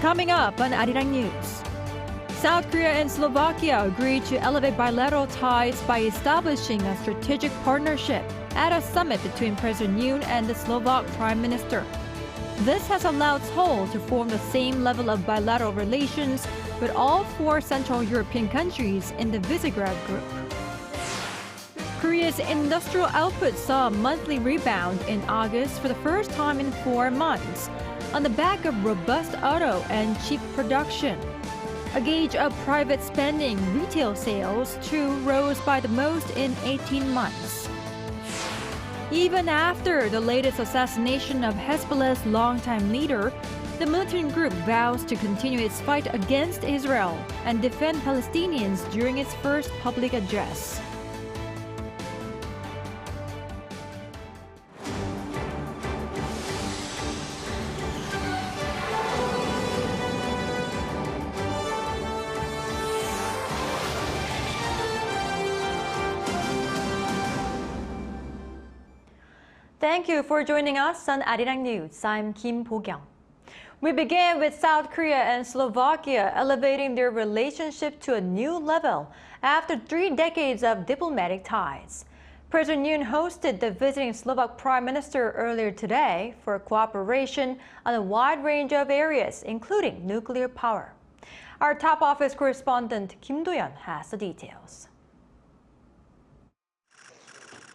Coming up on Arirang News. South Korea and Slovakia agreed to elevate bilateral ties by establishing a strategic partnership at a summit between President Yoon and the Slovak Prime Minister. This has allowed Seoul to form the same level of bilateral relations with all four Central European countries in the Visegrad Group. Korea's industrial output saw a monthly rebound in August for the first time in 4 months, on the back of robust auto and cheap production. A gauge of private spending, retail sales too rose by the most in 18 months. Even after the latest assassination of Hezbollah's longtime leader, the militant group vows to continue its fight against Israel and defend Palestinians during its first public address. Thank you for joining us on Arirang News. I'm Kim Bo-kyung. We begin with South Korea and Slovakia elevating their relationship to a new level after 3 decades of diplomatic ties. President Yoon hosted the visiting Slovak Prime Minister earlier today for cooperation on a wide range of areas, including nuclear power. Our top office correspondent Kim Do-yeon has the details.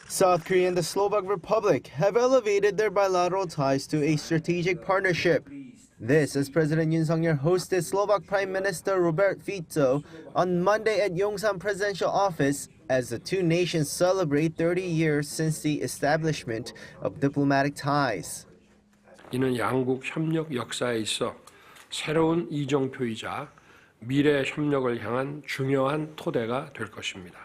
South Korea and the Slovak Republic have elevated their bilateral ties to a strategic partnership. This as President Yoon-Xi hosted Slovak Prime Minister Robert Fico on Monday at Yongsan Presidential Office as the two nations celebrate 30 years since the establishment of diplomatic ties. 이는 양국 협력 역사에 있어 새로운 이정표이자 미래 협력을 향한 중요한 토대가 될 것입니다.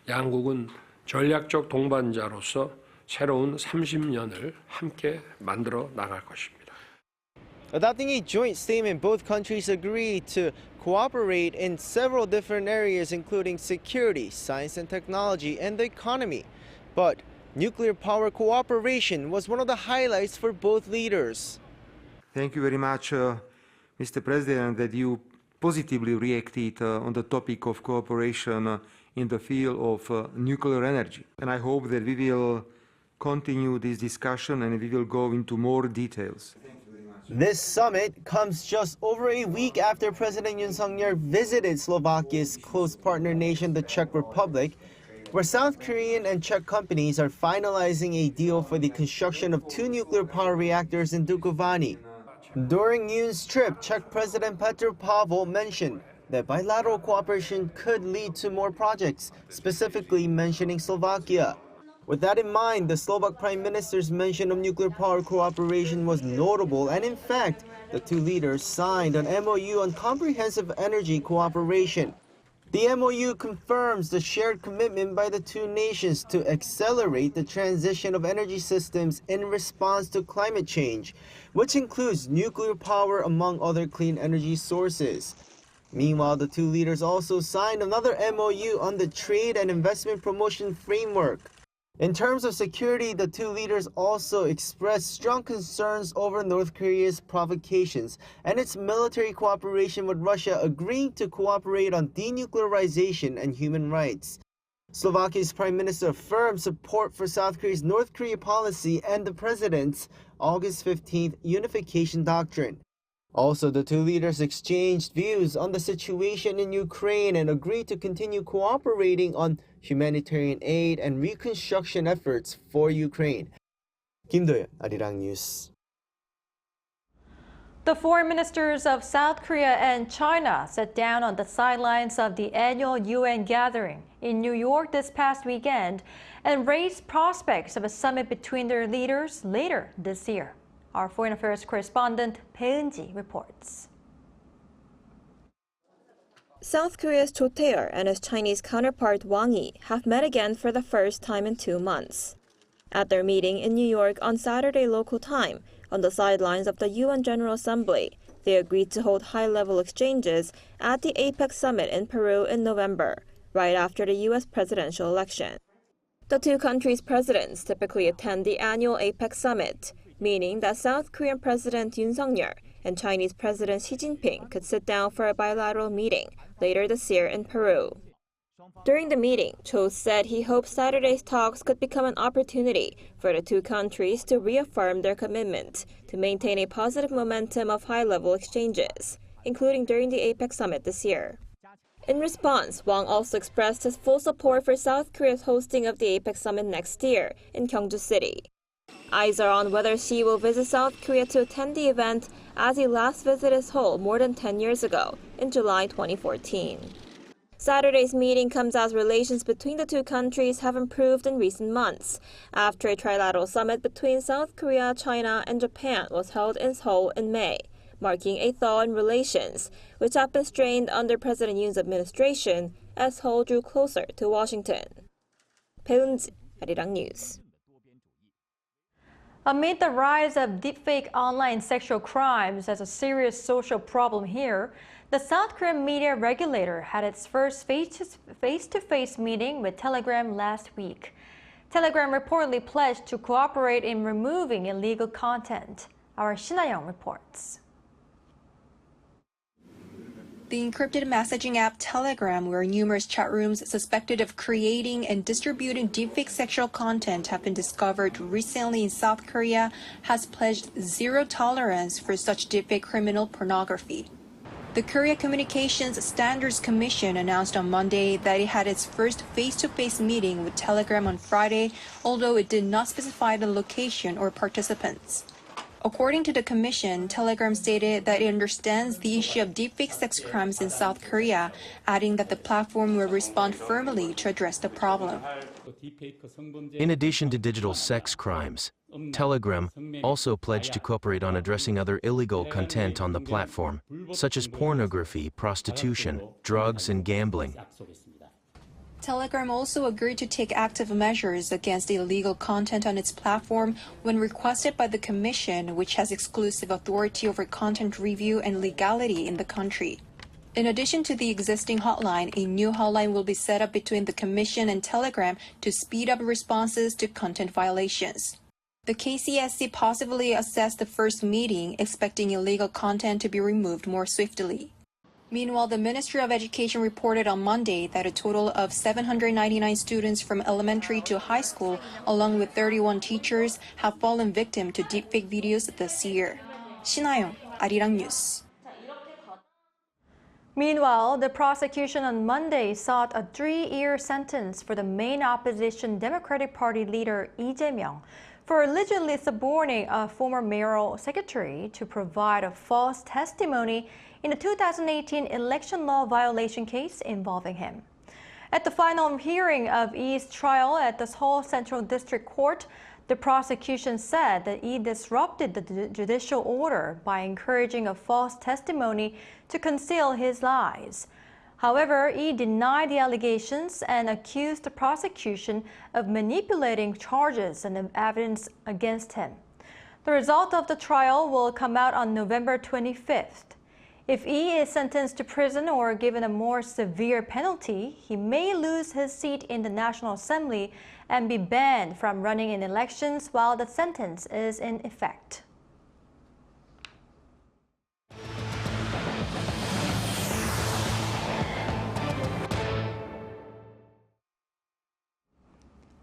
양국은 전략적 동반자로서 새로운 30년을 함께 만들어 나갈 것입니다. Adopting a joint statement, both countries agreed to cooperate in several different areas including security, science and technology, and the economy. But nuclear power cooperation was one of the highlights for both leaders. Thank you very much, Mr. President, that you positively reacted on the topic of cooperation in the field of nuclear energy. And I hope that we will continue this discussion and we will go into more details. This summit comes just over a week after President Yoon-Xi visited Slovakia's close partner nation, the Czech Republic, where South Korean and Czech companies are finalizing a deal for the construction of 2 nuclear power reactors in Dukovany. During Yoon's trip, Czech President Petr Pavel mentioned that bilateral cooperation could lead to more projects, specifically mentioning Slovakia. With that in mind, the Slovak Prime Minister's mention of nuclear power cooperation was notable, and in fact, the two leaders signed an MOU on comprehensive energy cooperation. The MOU confirms the shared commitment by the two nations to accelerate the transition of energy systems in response to climate change, which includes nuclear power among other clean energy sources. Meanwhile, the two leaders also signed another MOU on the Trade and Investment Promotion Framework. In terms of security, the two leaders also expressed strong concerns over North Korea's provocations and its military cooperation with Russia, agreeing to cooperate on denuclearization and human rights. Slovakia's Prime Minister affirmed support for South Korea's North Korea policy and the President's August 15th unification doctrine. Also, the two leaders exchanged views on the situation in Ukraine and agreed to continue cooperating on humanitarian aid and reconstruction efforts for Ukraine. Kim Do-yeon, Arirang News. The foreign ministers of South Korea and China sat down on the sidelines of the annual UN gathering in New York this past weekend and raised prospects of a summit between their leaders later this year. Our Foreign Affairs correspondent Bae Eun-ji reports. South Korea's Cho Tae-yeol and his Chinese counterpart Wang Yi have met again for the first time in 2 months. At their meeting in New York on Saturday local time, on the sidelines of the UN General Assembly, they agreed to hold high-level exchanges at the APEC summit in Peru in November, right after the U.S. presidential election. The two countries' presidents typically attend the annual APEC summit, meaning that South Korean President Yoon-Xi and Chinese President Xi Jinping could sit down for a bilateral meeting later this year in Peru. During the meeting, Cho said he hopes Saturday's talks could become an opportunity for the two countries to reaffirm their commitment to maintain a positive momentum of high-level exchanges, including during the APEC summit this year. In response, Wang also expressed his full support for South Korea's hosting of the APEC summit next year in Gyeongju City. Eyes are on whether Xi will visit South Korea to attend the event, as he last visited Seoul more than 10 years ago, in July 2014. Saturday's meeting comes as relations between the two countries have improved in recent months, after a trilateral summit between South Korea, China, and Japan was held in Seoul in May, marking a thaw in relations, which have been strained under President Yoon's administration as Seoul drew closer to Washington. 배은지, Arirang News. Amid the rise of deepfake online sexual crimes as a serious social problem here, the South Korean media regulator had its first face-to-face meeting with Telegram last week. Telegram reportedly pledged to cooperate in removing illegal content. Our Shin-young reports. The encrypted messaging app Telegram, where numerous chat rooms suspected of creating and distributing deepfake sexual content have been discovered recently in South Korea, has pledged zero tolerance for such deepfake criminal pornography. The Korea Communications Standards Commission announced on Monday that it had its first face-to-face meeting with Telegram on Friday, although it did not specify the location or participants. According to the commission, Telegram stated that it understands the issue of deepfake sex crimes in South Korea, adding that the platform will respond firmly to address the problem. In addition to digital sex crimes, Telegram also pledged to cooperate on addressing other illegal content on the platform, such as pornography, prostitution, drugs, and gambling. Telegram also agreed to take active measures against illegal content on its platform when requested by the Commission, which has exclusive authority over content review and legality in the country. In addition to the existing hotline, a new hotline will be set up between the Commission and Telegram to speed up responses to content violations. The KCSC possibly assessed the first meeting, expecting illegal content to be removed more swiftly. Meanwhile, the Ministry of Education reported on Monday that a total of 799 students from elementary to high school, along with 31 teachers, have fallen victim to deepfake videos this year. Shin-young, Arirang News. Meanwhile, the prosecution on Monday sought a 3-year sentence for the main opposition Democratic Party leader Lee Jae-myung for allegedly suborning a former mayoral secretary to provide a false testimony in a 2018 election law violation case involving him. At the final hearing of Lee's trial at the Seoul Central District Court, the prosecution said that Lee disrupted the judicial order by encouraging a false testimony to conceal his lies. However, Lee denied the allegations and accused the prosecution of manipulating charges and evidence against him. The result of the trial will come out on November 25th. If Lee is sentenced to prison or given a more severe penalty, he may lose his seat in the National Assembly and be banned from running in elections while the sentence is in effect.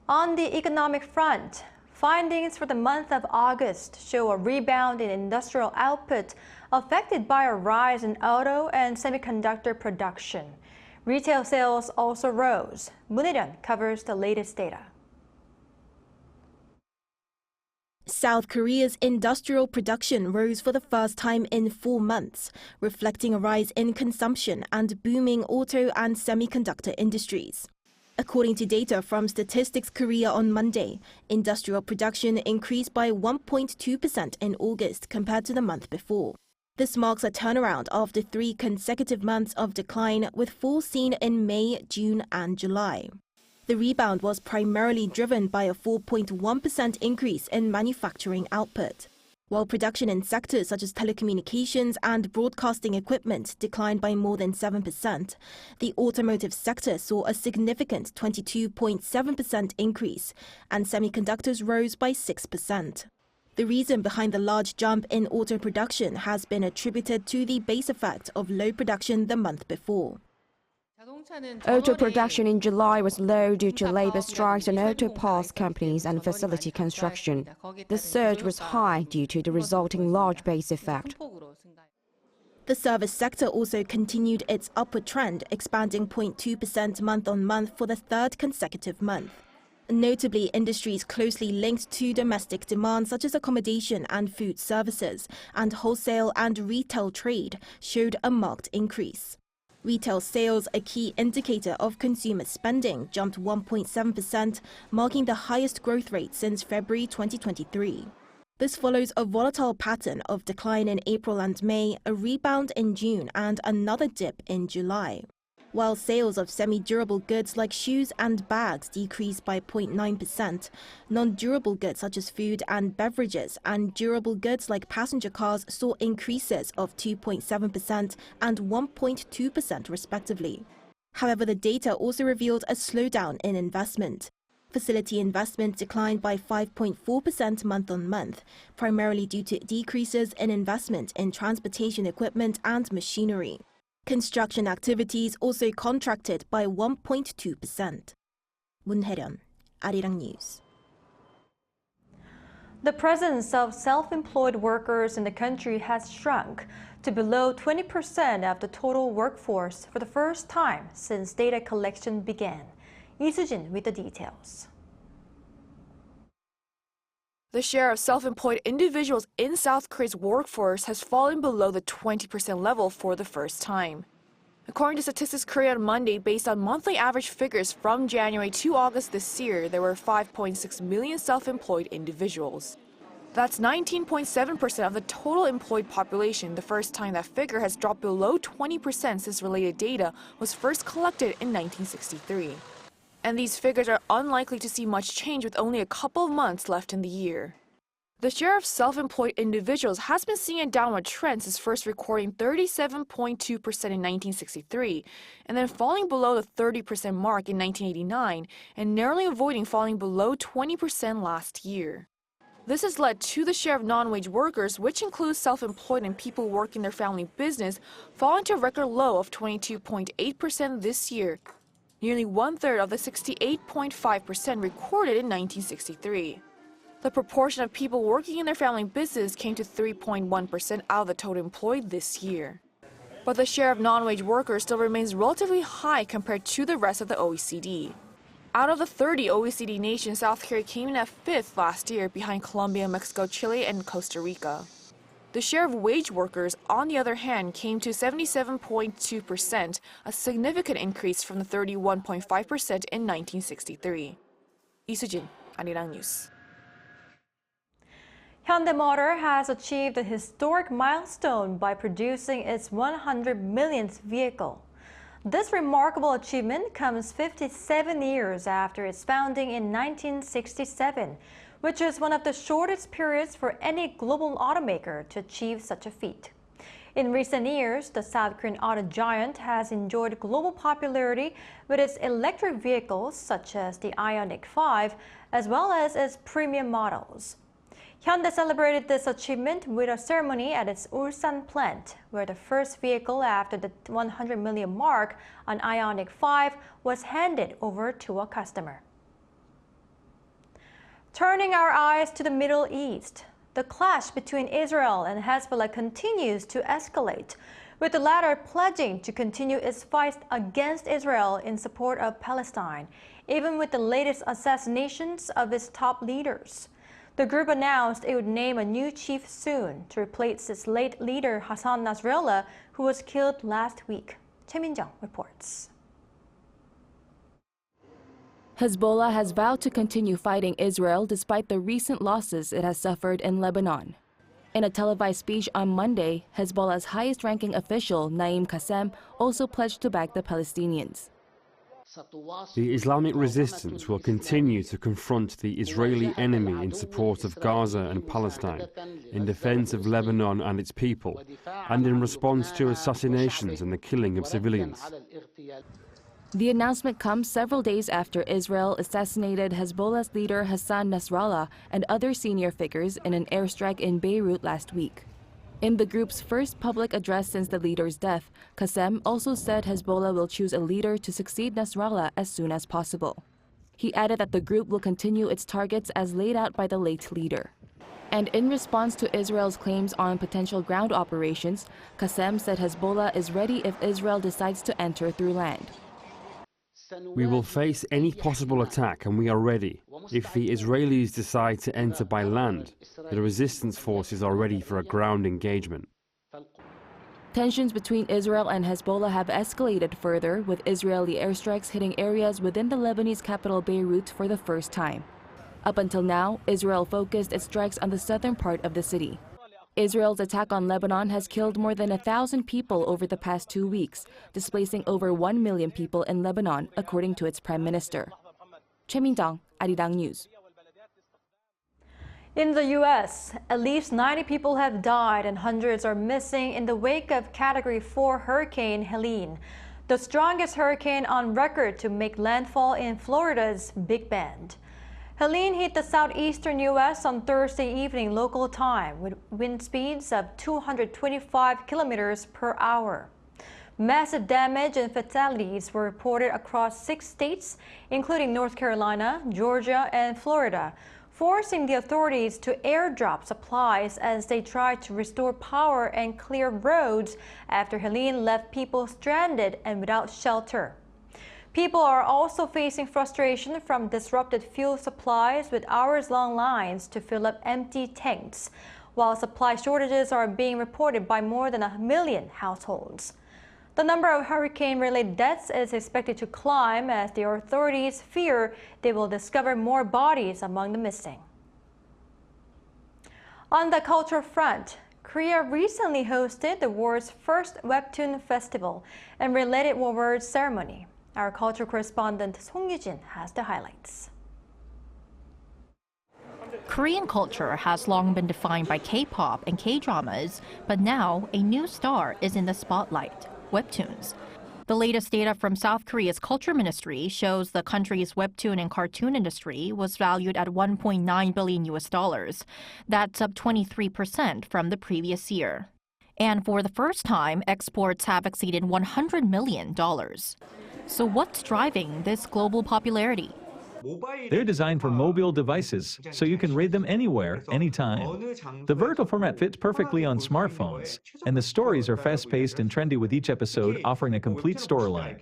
On the economic front, findings for the month of August show a rebound in industrial output affected by a rise in auto and semiconductor production. Retail sales also rose. Moon Hee-ryun covers the latest data. South Korea's industrial production rose for the first time in 4 months, reflecting a rise in consumption and booming auto and semiconductor industries. According to data from Statistics Korea on Monday, industrial production increased by 1.2% in August compared to the month before. This marks a turnaround after 3 consecutive months of decline, with falls seen in May, June, and July. The rebound was primarily driven by a 4.1% increase in manufacturing output. While production in sectors such as telecommunications and broadcasting equipment declined by more than 7%, the automotive sector saw a significant 22.7% increase, and semiconductors rose by 6%. The reason behind the large jump in auto production has been attributed to the base effect of low production the month before. Auto production in July was low due to labor strikes on auto parts companies and facility construction. The surge was high due to the resulting large base effect. The service sector also continued its upward trend, expanding 0.2% month-on-month for the third consecutive month. Notably, industries closely linked to domestic demand such as accommodation and food services and wholesale and retail trade showed a marked increase. Retail sales, a key indicator of consumer spending, jumped 1.7%, marking the highest growth rate since February 2023. This follows a volatile pattern of decline in April and May, a rebound in June, and another dip in July. While sales of semi-durable goods like shoes and bags decreased by 0.9%, non-durable goods such as food and beverages and durable goods like passenger cars saw increases of 2.7% and 1.2% respectively. However, the data also revealed a slowdown in investment. Facility investment declined by 5.4% month-on-month, primarily due to decreases in investment in transportation equipment and machinery. Construction activities also contracted by 1.2%. 문혜련, Arirang News. The presence of self-employed workers in the country has shrunk to below 20% of the total workforce for the first time since data collection began. Lee Soo-jin with the details. The share of self-employed individuals in South Korea's workforce has fallen below the 20% level for the first time. According to Statistics Korea on Monday, based on monthly average figures from January to August this year, there were 5.6 million self-employed individuals. That's 19.7% of the total employed population, the first time that figure has dropped below 20% since related data was first collected in 1963. And these figures are unlikely to see much change with only a couple of months left in the year. The share of self-employed individuals has been seeing a downward trend since first recording 37.2% in 1963, and then falling below the 30% mark in 1989, and narrowly avoiding falling below 20% last year. This has led to the share of non-wage workers, which includes self-employed and people working their family business, falling to a record low of 22.8% this year, nearly one-third of the 68.5% recorded in 1963. The proportion of people working in their family business came to 3.1% out of the total employed this year. But the share of non-wage workers still remains relatively high compared to the rest of the OECD. Out of the 30 OECD nations, South Korea came in at 5th last year, behind Colombia, Mexico, Chile, and Costa Rica. The share of wage workers, on the other hand, came to 77.2%, a significant increase from the 31.5% in 1963. Lee Soo-jin, Arirang News. Hyundai Motor has achieved a historic milestone by producing its 100 millionth vehicle. This remarkable achievement comes 57 years after its founding in 1967, which is one of the shortest periods for any global automaker to achieve such a feat. In recent years, the South Korean auto giant has enjoyed global popularity with its electric vehicles such as the Ioniq 5, as well as its premium models. Hyundai celebrated this achievement with a ceremony at its Ulsan plant, where the first vehicle after the 100 million mark, an Ioniq 5, was handed over to a customer. Turning our eyes to the Middle East, the clash between Israel and Hezbollah continues to escalate, with the latter pledging to continue its fight against Israel in support of Palestine, even with the latest assassinations of its top leaders. The group announced it would name a new chief soon to replace its late leader Hassan Nasrallah, who was killed last week. Choi Min-jung reports. Hezbollah has vowed to continue fighting Israel despite the recent losses it has suffered in Lebanon. In a televised speech on Monday, Hezbollah's highest-ranking official, Naim Qassem, also pledged to back the Palestinians. The Islamic resistance will continue to confront the Israeli enemy in support of Gaza and Palestine, in defense of Lebanon and its people, and in response to assassinations and the killing of civilians. The announcement comes several days after Israel assassinated Hezbollah's leader Hassan Nasrallah and other senior figures in an airstrike in Beirut last week. In the group's first public address since the leader's death, Qasem also said Hezbollah will choose a leader to succeed Nasrallah as soon as possible. He added that the group will continue its targets as laid out by the late leader. And in response to Israel's claims on potential ground operations, Qasem said Hezbollah is ready if Israel decides to enter through land. We will face any possible attack and we are ready. If the Israelis decide to enter by land, the resistance forces are ready for a ground engagement. Tensions between Israel and Hezbollah have escalated further, with Israeli airstrikes hitting areas within the Lebanese capital Beirut for the first time. Up until now, Israel focused its strikes on the southern part of the city. Israel's attack on Lebanon has killed more than 1,000 people over the past 2 weeks, displacing over 1 million people in Lebanon, according to its prime minister. Choi Min-dong, Arirang News. In the U.S., at least 90 people have died and hundreds are missing in the wake of Category 4 Hurricane Helene, the strongest hurricane on record to make landfall in Florida's Big Bend. Helene hit the southeastern U.S. on Thursday evening local time with wind speeds of 225 kilometers per hour. Massive damage and fatalities were reported across 6 states, including North Carolina, Georgia, and Florida, forcing the authorities to airdrop supplies as they tried to restore power and clear roads after Helene left people stranded and without shelter. People are also facing frustration from disrupted fuel supplies with hours-long lines to fill up empty tanks, while supply shortages are being reported by more than 1 million households. The number of hurricane-related deaths is expected to climb as the authorities fear they will discover more bodies among the missing. On the culture front, Korea recently hosted the world's first Webtoon Festival and related awards ceremony. Our culture correspondent Song Yujin has the highlights. Korean culture has long been defined by K-pop and K-dramas, but now a new star is in the spotlight: Webtoons. The latest data from South Korea's Culture Ministry shows the country's webtoon and cartoon industry was valued at $1.9 billion. That's up 23% from the previous year. And for the first time, exports have exceeded $100 million. So what's driving this global popularity? They're designed for mobile devices, so you can read them anywhere, anytime. The vertical format fits perfectly on smartphones, and the stories are fast-paced and trendy with each episode offering a complete storyline.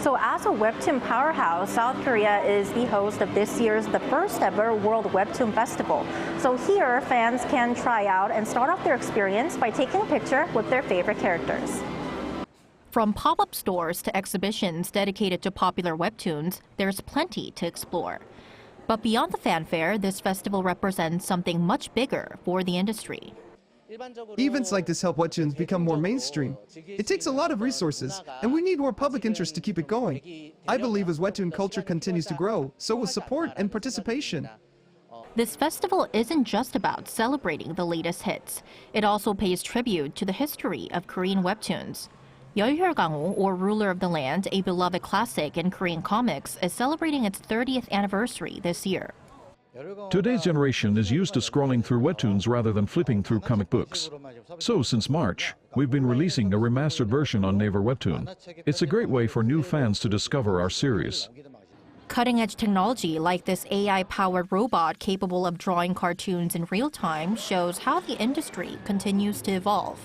So as a Webtoon powerhouse, South Korea is the host of this year's the first ever World Webtoon Festival. So here, fans can try out and start off their experience by taking a picture with their favorite characters. From pop-up stores to exhibitions dedicated to popular webtoons, there's plenty to explore. But beyond the fanfare, this festival represents something much bigger for the industry. Events like this help webtoons become more mainstream. It takes a lot of resources, and we need more public interest to keep it going. I believe as webtoon culture continues to grow, so will support and participation. This festival isn't just about celebrating the latest hits. It also pays tribute to the history of Korean webtoons. Yeolhyolgango, or Ruler of the Land, a beloved classic in Korean comics, is celebrating its 30th anniversary this year. Today's generation is used to scrolling through webtoons rather than flipping through comic books. So since March, we've been releasing a remastered version on Naver Webtoon. It's a great way for new fans to discover our series. Cutting-edge technology like this AI-powered robot capable of drawing cartoons in real time shows how the industry continues to evolve.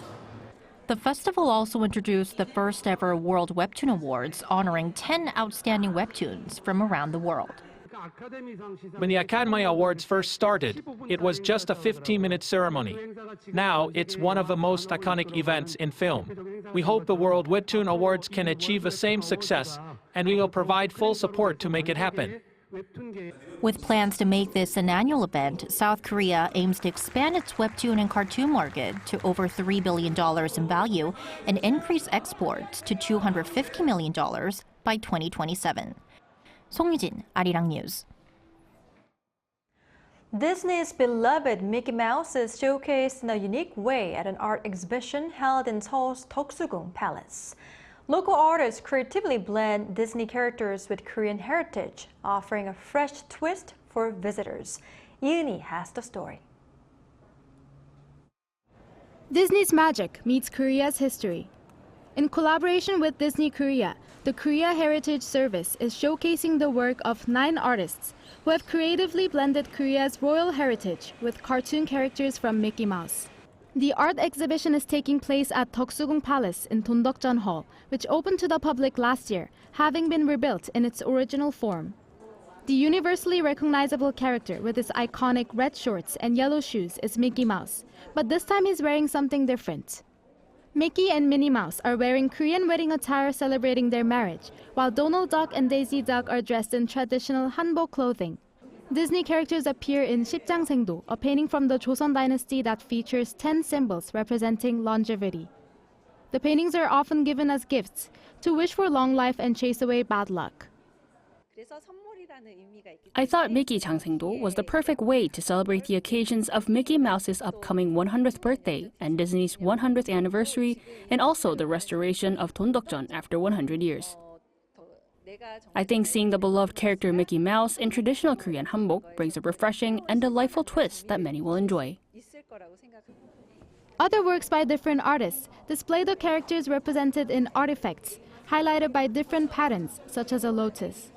The festival also introduced the first ever World Webtoon Awards, honoring 10 outstanding webtoons from around the world. When the Academy Awards first started, it was just a 15-minute ceremony. Now, it's one of the most iconic events in film. We hope the World Webtoon Awards can achieve the same success, and we will provide full support to make it happen. With plans to make this an annual event, South Korea aims to expand its webtoon and cartoon market to over $3 billion in value and increase exports to $250 million by 2027. Song Yujin, Arirang News. Disney's beloved Mickey Mouse is showcased in a unique way at an art exhibition held in Seoul's Deoksugung Palace. Local artists creatively blend Disney characters with Korean heritage, offering a fresh twist for visitors. Yoon-Xi has the story. Disney's magic meets Korea's history. In collaboration with Disney Korea, the Korea Heritage Service is showcasing the work of 9 artists who have creatively blended Korea's royal heritage with cartoon characters from Mickey Mouse. The art exhibition is taking place at Deoksugung Palace in Dondokjeon Hall, which opened to the public last year, having been rebuilt in its original form. The universally recognizable character with his iconic red shorts and yellow shoes is Mickey Mouse, but this time he's wearing something different. Mickey and Minnie Mouse are wearing Korean wedding attire celebrating their marriage, while Donald Duck and Daisy Duck are dressed in traditional hanbok clothing. Disney characters appear in 십장생도, a painting from the Joseon dynasty that features 10 symbols representing longevity. The paintings are often given as gifts to wish for long life and chase away bad luck. I thought Mickey 장생도 was the perfect way to celebrate the occasions of Mickey Mouse's upcoming 100th birthday and Disney's 100th anniversary, and also the restoration of Dondokjeon after 100 years. I think seeing the beloved character Mickey Mouse in traditional Korean hanbok brings a refreshing and delightful twist that many will enjoy. Other works by different artists display the characters represented in artifacts, highlighted by different patterns, such as a lotus.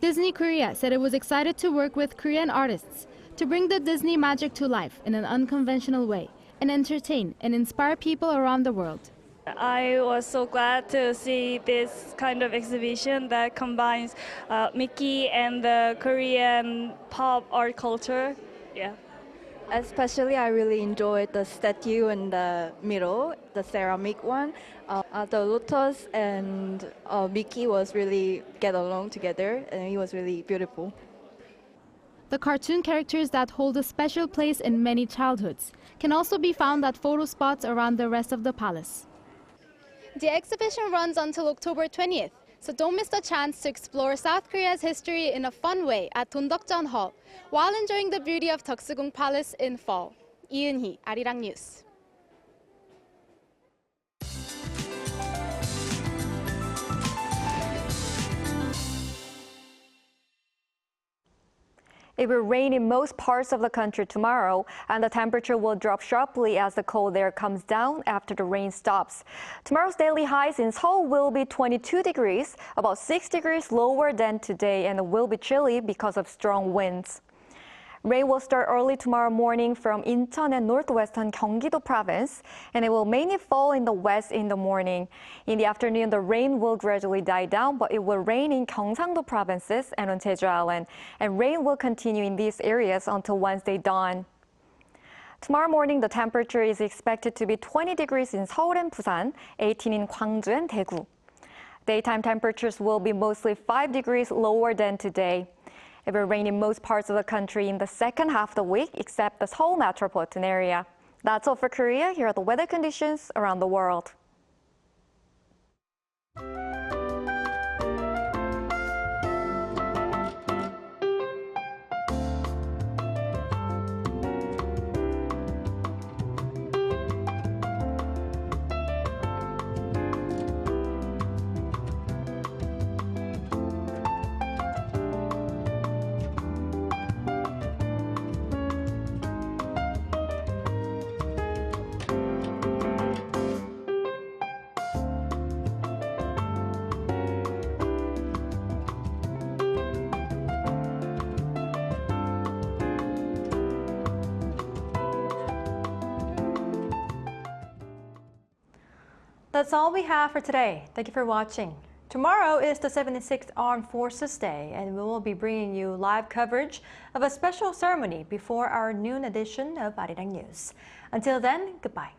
Disney Korea said it was excited to work with Korean artists to bring the Disney magic to life in an unconventional way and entertain and inspire people around the world. I was so glad to see this kind of exhibition that combines Mickey and the Korean pop art culture. Yeah. Especially, I really enjoyed the statue in the middle, the ceramic one. The lotus and Mickey was really get along together, and it was really beautiful. The cartoon characters that hold a special place in many childhoods can also be found at photo spots around the rest of the palace. The exhibition runs until October 20th, so don't miss the chance to explore South Korea's history in a fun way at Dondokjeon Hall while enjoying the beauty of Deoksugung Palace in fall. Yoon-Xi, Arirang News. It will rain in most parts of the country tomorrow, and the temperature will drop sharply as the cold air comes down after the rain stops. Tomorrow's daily highs in Seoul will be 22 degrees, about 6 degrees lower than today, and it will be chilly because of strong winds. Rain will start early tomorrow morning from Incheon and northwestern Gyeonggi-do province, and it will mainly fall in the west in the morning. In the afternoon, the rain will gradually die down, but it will rain in Gyeongsang-do provinces and on Jeju Island, and rain will continue in these areas until Wednesday dawn. Tomorrow morning, the temperature is expected to be 20 degrees in Seoul and Busan, 18 in Gwangju and Daegu. Daytime temperatures will be mostly 5 degrees lower than today. It will rain in most parts of the country in the second half of the week, except the Seoul metropolitan area. That's all for Korea. Here are the weather conditions around the world. That's all we have for today. Thank you for watching. Tomorrow is the 76th Armed Forces Day, and we will be bringing you live coverage of a special ceremony before our noon edition of Arirang News. Until then, goodbye.